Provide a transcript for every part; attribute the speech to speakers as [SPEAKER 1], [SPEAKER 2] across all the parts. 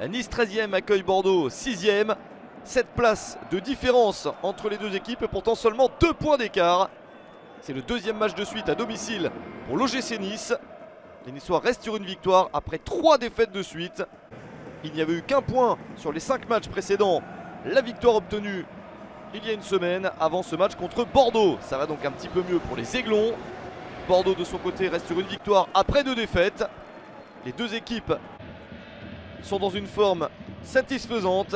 [SPEAKER 1] Nice 13e accueille Bordeaux 6e. 7 places de différence entre les deux équipes et pourtant seulement 2 points d'écart. C'est le deuxième match de suite à domicile pour l'OGC Nice. Les Niçois restent sur une victoire après 3 défaites de suite. Il n'y avait eu qu'un point sur les 5 matchs précédents. La victoire obtenue il y a une semaine avant ce match contre Bordeaux. Ça va donc un petit peu mieux pour les Aiglons. Bordeaux de son côté reste sur une victoire après 2 défaites. Les deux équipes sont dans une forme satisfaisante.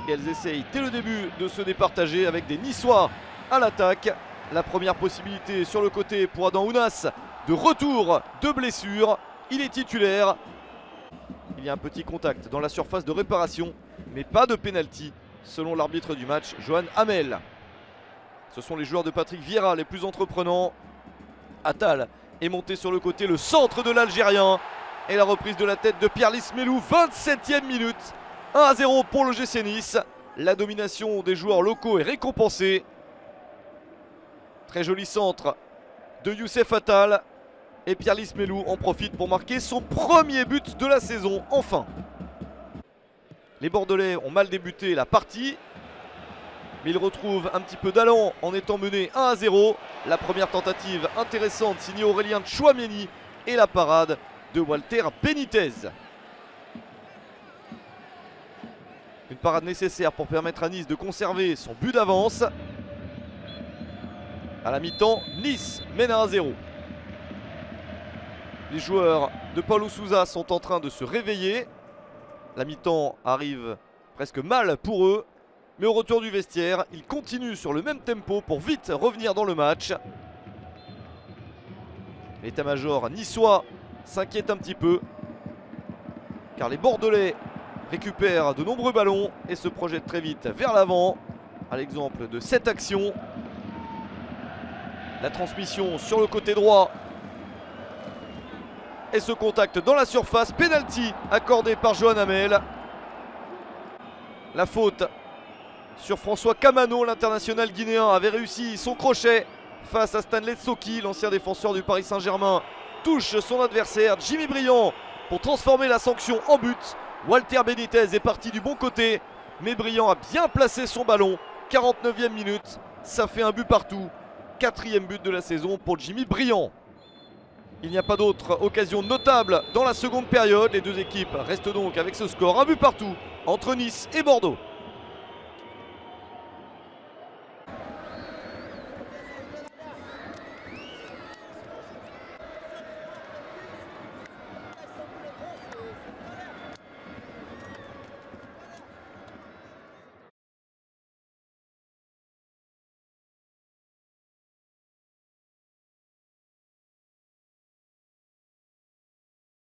[SPEAKER 1] Et elles essayent dès le début de se départager avec des Niçois à l'attaque. La première possibilité sur le côté pour Adam Ounas de retour de blessure. Il est titulaire. Il y a un petit contact dans la surface de réparation, mais pas de pénalty selon l'arbitre du match, Johan Hamel. Ce sont les joueurs de Patrick Vieira les plus entreprenants. Attal est monté sur le côté, le centre de l'Algérien. Et la reprise de la tête de Pierre-Lys Melou, 27e minute. 1-0 pour l'OGC Nice. La domination des joueurs locaux est récompensée. Très joli centre de Youssef Attal. Et Pierre-Lys Melou en profite pour marquer son premier but de la saison, enfin. Les Bordelais ont mal débuté la partie, mais ils retrouvent un petit peu d'allant en étant menés 1-0. La première tentative intéressante signée Aurélien Tchouaméni et la parade de Walter Benitez. Une parade nécessaire pour permettre à Nice de conserver son but d'avance. À la mi-temps, Nice mène à 1-0. Les joueurs de Paulo Sousa sont en train de se réveiller. La mi-temps arrive presque mal pour eux. Mais au retour du vestiaire, ils continuent sur le même tempo pour vite revenir dans le match. L'état-major niçois s'inquiète un petit peu, car les Bordelais récupèrent de nombreux ballons et se projettent très vite vers l'avant. À l'exemple de cette action. La transmission sur le côté droit. Et ce contact dans la surface, penalty accordé par Johan Hamel. La faute sur François Kamano, l'international guinéen, avait réussi son crochet face à Stanley Tsoki, l'ancien défenseur du Paris Saint-Germain. Touche son adversaire, Jimmy Briand, pour transformer la sanction en but. Walter Benitez est parti du bon côté, mais Briand a bien placé son ballon. 49e minute, ça fait un but partout. 4e but de la saison pour Jimmy Briand. Il n'y a pas d'autre occasion notable dans la seconde période. Les deux équipes restent donc avec ce score, un but partout entre Nice et Bordeaux.